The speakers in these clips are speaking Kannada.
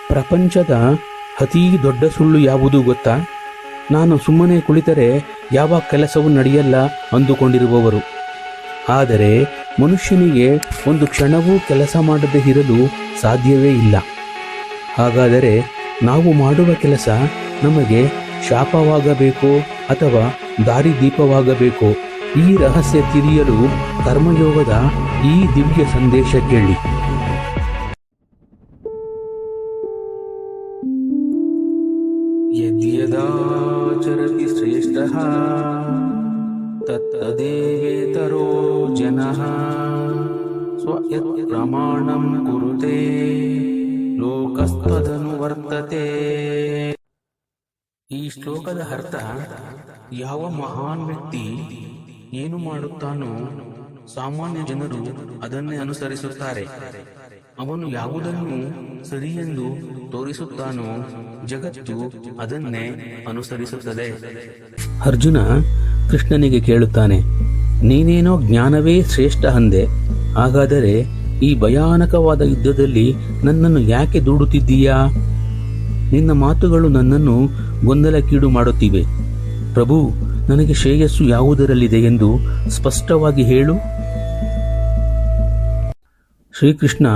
ಪ್ರಪಂಚದ ಅತೀ ದೊಡ್ಡ ಸುಳ್ಳು ಯಾವುದು ಗೊತ್ತಾ? ನಾನು ಸುಮ್ಮನೆ ಕುಳಿತರೆ ಯಾವ ಕೆಲಸವೂ ನಡೆಯಲ್ಲ ಅಂದುಕೊಂಡಿರುವವರು. ಆದರೆ ಮನುಷ್ಯನಿಗೆ ಒಂದು ಕ್ಷಣವೂ ಕೆಲಸ ಮಾಡದೇ ಇರಲು ಸಾಧ್ಯವೇ ಇಲ್ಲ. ಹಾಗಾದರೆ ನಾವು ಮಾಡುವ ಕೆಲಸ ನಮಗೆ ಶಾಪವಾಗಬೇಕೋ ಅಥವಾ ದಾರಿದೀಪವಾಗಬೇಕೋ? ಈ ರಹಸ್ಯ ತಿಳಿಯಲು ಕರ್ಮಯೋಗದ ಈ ದಿವ್ಯ ಸಂದೇಶ ಕೇಳಿ. ಯದ್ಯದಾಚರತಿ ಶ್ರೇಷ್ಠಃ ತತ್ತದೇವೇತರೋ ಜನಃ ಸ್ವಯತ್ ಪ್ರಮಾಣಂ ಕುರುತೆ ಲೋಕಸ್ತದನು ವರ್ತತೆ. ಈ ಶ್ಲೋಕದ ಅರ್ಥ, ಯಾವ ಮಹಾನ್ ವ್ಯಕ್ತಿ ಏನು ಮಾಡುತ್ತಾನೋ ಸಾಮಾನ್ಯ ಜನರು ಅದನ್ನೇ ಅನುಸರಿಸುತ್ತಾರೆ. ಅವನು ಯಾವುದನ್ನು ಸರಿಯೆಂದು ತೋರಿಸುತ್ತಾನೋ ಜಗತ್ತು ಅದನ್ನೇ ಅನುಸರಿಸುತ್ತದೆ. ಅರ್ಜುನ ಕೃಷ್ಣನಿಗೆ ಕೇಳುತ್ತಾನೆ, ನೀನೇನೋ ಜ್ಞಾನವೇ ಶ್ರೇಷ್ಠ ಅಂದೆ, ಹಾಗಾದರೆ ಈ ಭಯಾನಕವಾದ ಯುದ್ಧದಲ್ಲಿ ನನ್ನನ್ನು ಯಾಕೆ ದೂಡುತ್ತಿದ್ದೀಯಾ? ನಿನ್ನ ಮಾತುಗಳು ನನ್ನನ್ನು ಗೊಂದಲಕ್ಕೀಡು ಮಾಡುತ್ತಿವೆ. ಪ್ರಭು, ನನಗೆ ಶ್ರೇಯಸ್ಸು ಯಾವುದರಲ್ಲಿದೆ ಎಂದು ಸ್ಪಷ್ಟವಾಗಿ ಹೇಳು. ಶ್ರೀಕೃಷ್ಣ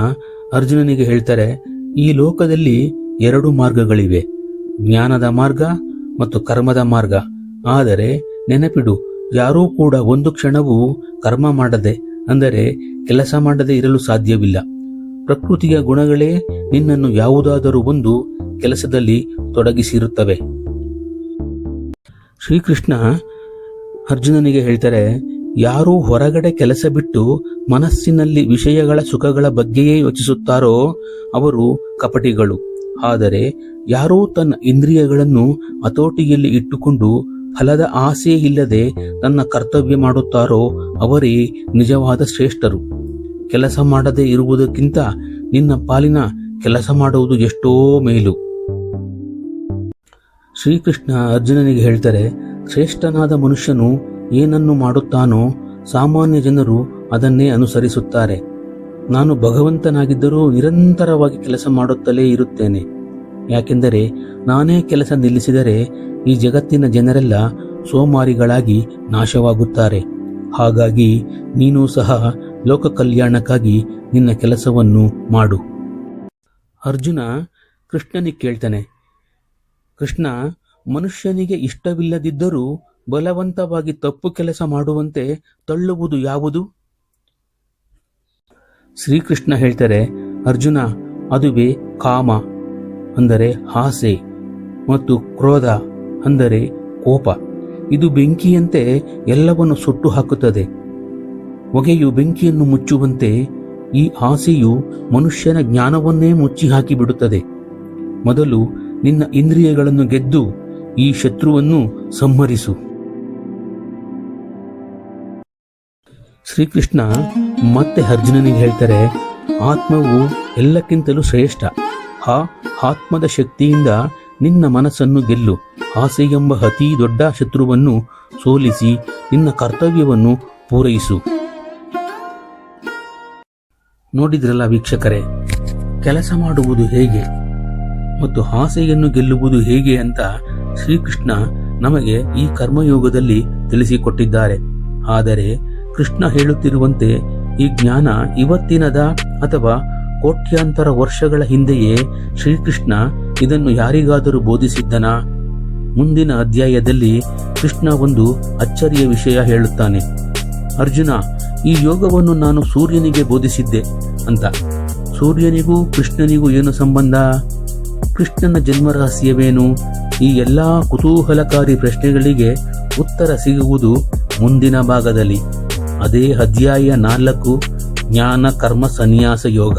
ಅರ್ಜುನನಿಗೆ ಹೇಳ್ತಾರೆ, ಈ ಲೋಕದಲ್ಲಿ 2 ಮಾರ್ಗಗಳಿವೆ, ಜ್ಞಾನದ ಮಾರ್ಗ ಮತ್ತು ಕರ್ಮದ ಮಾರ್ಗ. ಆದರೆ ನೆನಪಿಡು, ಯಾರೂ ಕೂಡ ಒಂದು ಕ್ಷಣವೂ ಕರ್ಮ ಮಾಡದೆ, ಅಂದರೆ ಕೆಲಸ ಮಾಡದೆ ಇರಲು ಸಾಧ್ಯವಿಲ್ಲ. ಪ್ರಕೃತಿಯ ಗುಣಗಳೇ ನಿನ್ನನ್ನು ಯಾವುದಾದರೂ ಒಂದು ಕೆಲಸದಲ್ಲಿ ತೊಡಗಿಸಿರುತ್ತವೆ. ಶ್ರೀಕೃಷ್ಣ ಅರ್ಜುನನಿಗೆ ಹೇಳ್ತಾರೆ, ಯಾರು ಹೊರಗಡೆ ಕೆಲಸ ಬಿಟ್ಟು ಮನಸ್ಸಿನಲ್ಲಿ ವಿಷಯಗಳ ಸುಖಗಳ ಬಗ್ಗೆಯೇ ಯೋಚಿಸುತ್ತಾರೋ ಅವರು ಕಪಟಿಗಳು. ಆದರೆ ಯಾರೋ ತನ್ನ ಇಂದ್ರಿಯಗಳನ್ನು ಹತೋಟಿಯಲ್ಲಿ ಇಟ್ಟುಕೊಂಡು ಫಲದ ಆಸೆ ಇಲ್ಲದೆ ತನ್ನ ಕರ್ತವ್ಯ ಮಾಡುತ್ತಾರೋ ಅವರೇ ನಿಜವಾದ ಶ್ರೇಷ್ಠರು. ಕೆಲಸ ಮಾಡದೆ ಇರುವುದಕ್ಕಿಂತ ನಿನ್ನ ಪಾಲಿನ ಕೆಲಸ ಮಾಡುವುದು ಎಷ್ಟೋ ಮೇಲು. ಶ್ರೀಕೃಷ್ಣ ಅರ್ಜುನನಿಗೆ ಹೇಳ್ತಾರೆ, ಶ್ರೇಷ್ಠನಾದ ಮನುಷ್ಯನು ಏನನ್ನು ಮಾಡುತ್ತಾನೋ ಸಾಮಾನ್ಯ ಜನರು ಅದನ್ನೇ ಅನುಸರಿಸುತ್ತಾರೆ. ನಾನು ಭಗವಂತನಾಗಿದ್ದರೂ ನಿರಂತರವಾಗಿ ಕೆಲಸ ಮಾಡುತ್ತಲೇ ಇರುತ್ತೇನೆ. ಯಾಕೆಂದರೆ ನಾನೇ ಕೆಲಸ ನಿಲ್ಲಿಸಿದರೆ ಈ ಜಗತ್ತಿನ ಜನರೆಲ್ಲ ಸೋಮಾರಿಗಳಾಗಿ ನಾಶವಾಗುತ್ತಾರೆ. ಹಾಗಾಗಿ ನೀನು ಸಹ ಲೋಕ ಕಲ್ಯಾಣಕ್ಕಾಗಿ ನಿನ್ನ ಕೆಲಸವನ್ನು ಮಾಡು. ಅರ್ಜುನ ಕೃಷ್ಣನಿಗೆ ಕೇಳ್ತಾನೆ, ಕೃಷ್ಣ, ಮನುಷ್ಯನಿಗೆ ಇಷ್ಟವಿಲ್ಲದಿದ್ದರೂ ಬಲವಂತವಾಗಿ ತಪ್ಪು ಕೆಲಸ ಮಾಡುವಂತೆ ತಳ್ಳುವುದು ಯಾವುದು? ಶ್ರೀಕೃಷ್ಣ ಹೇಳ್ತಾರೆ, ಅರ್ಜುನ, ಅದುವೇ ಕಾಮ ಅಂದರೆ ಆಸೆ ಮತ್ತು ಕ್ರೋಧ ಅಂದರೆ ಕೋಪ. ಇದು ಬೆಂಕಿಯಂತೆ ಎಲ್ಲವನ್ನು ಸುಟ್ಟು ಹಾಕುತ್ತದೆ. ಹೊಗೆಯು ಬೆಂಕಿಯನ್ನು ಮುಚ್ಚುವಂತೆ ಈ ಆಸೆಯು ಮನುಷ್ಯನ ಜ್ಞಾನವನ್ನೇ ಮುಚ್ಚಿ ಹಾಕಿಬಿಡುತ್ತದೆ. ಮೊದಲು ನಿನ್ನ ಇಂದ್ರಿಯಗಳನ್ನು ಗೆದ್ದು ಈ ಶತ್ರುವನ್ನು ಸಂಹರಿಸು. ಶ್ರೀಕೃಷ್ಣ ಮತ್ತೆ ಅರ್ಜುನನಿಗೆ ಹೇಳ್ತಾರೆ, ಆತ್ಮವು ಎಲ್ಲಕ್ಕಿಂತಲೂ ಶ್ರೇಷ್ಠ. ಆ ಆತ್ಮದ ಶಕ್ತಿಯಿಂದ ನಿನ್ನ ಮನಸ್ಸನ್ನು ಗೆಲ್ಲು. ಆಸೆ ಎಂಬ ಅತೀ ದೊಡ್ಡ ಶತ್ರುವನ್ನು ಸೋಲಿಸಿ ನಿನ್ನ ಕರ್ತವ್ಯವನ್ನು ಪೂರೈಸು. ನೋಡಿದ್ರಲ್ಲ ವೀಕ್ಷಕರೇ, ಕೆಲಸ ಮಾಡುವುದು ಹೇಗೆ ಮತ್ತು ಆಸೆಯನ್ನು ಗೆಲ್ಲುವುದು ಹೇಗೆ ಅಂತ ಶ್ರೀಕೃಷ್ಣ ನಮಗೆ ಈ ಕರ್ಮಯೋಗದಲ್ಲಿ ತಿಳಿಸಿಕೊಟ್ಟಿದ್ದಾರೆ. ಆದರೆ ಕೃಷ್ಣ ಹೇಳುತ್ತಿರುವಂತೆ ಈ ಜ್ಞಾನ ಇವತ್ತಿನದ ಅಥವಾ ಕೋಟ್ಯಾಂತರ ವರ್ಷಗಳ ಹಿಂದೆಯೇ ಶ್ರೀಕೃಷ್ಣ ಇದನ್ನು ಯಾರಿಗಾದರೂ ಬೋಧಿಸಿದ್ದನಾ? ಮುಂದಿನ ಅಧ್ಯಾಯದಲ್ಲಿ ಕೃಷ್ಣ ಒಂದು ಅಚ್ಚರಿಯ ವಿಷಯ ಹೇಳುತ್ತಾನೆ. ಅರ್ಜುನ, ಈ ಯೋಗವನ್ನು ನಾನು ಸೂರ್ಯನಿಗೆ ಬೋಧಿಸಿದ್ದೆ ಅಂತ. ಸೂರ್ಯನಿಗೂ ಕೃಷ್ಣನಿಗೂ ಏನು ಸಂಬಂಧ? ಕೃಷ್ಣನ ಜನ್ಮ ರಹಸ್ಯವೇನು? ಈ ಎಲ್ಲಾ ಕುತೂಹಲಕಾರಿ ಪ್ರಶ್ನೆಗಳಿಗೆ ಉತ್ತರ ಸಿಗುವುದು ಮುಂದಿನ ಭಾಗದಲ್ಲಿ. ಅದೇ ಅಧ್ಯಾಯ 4, ಜ್ಞಾನ ಕರ್ಮ ಸನ್ಯಾಸ ಯೋಗ.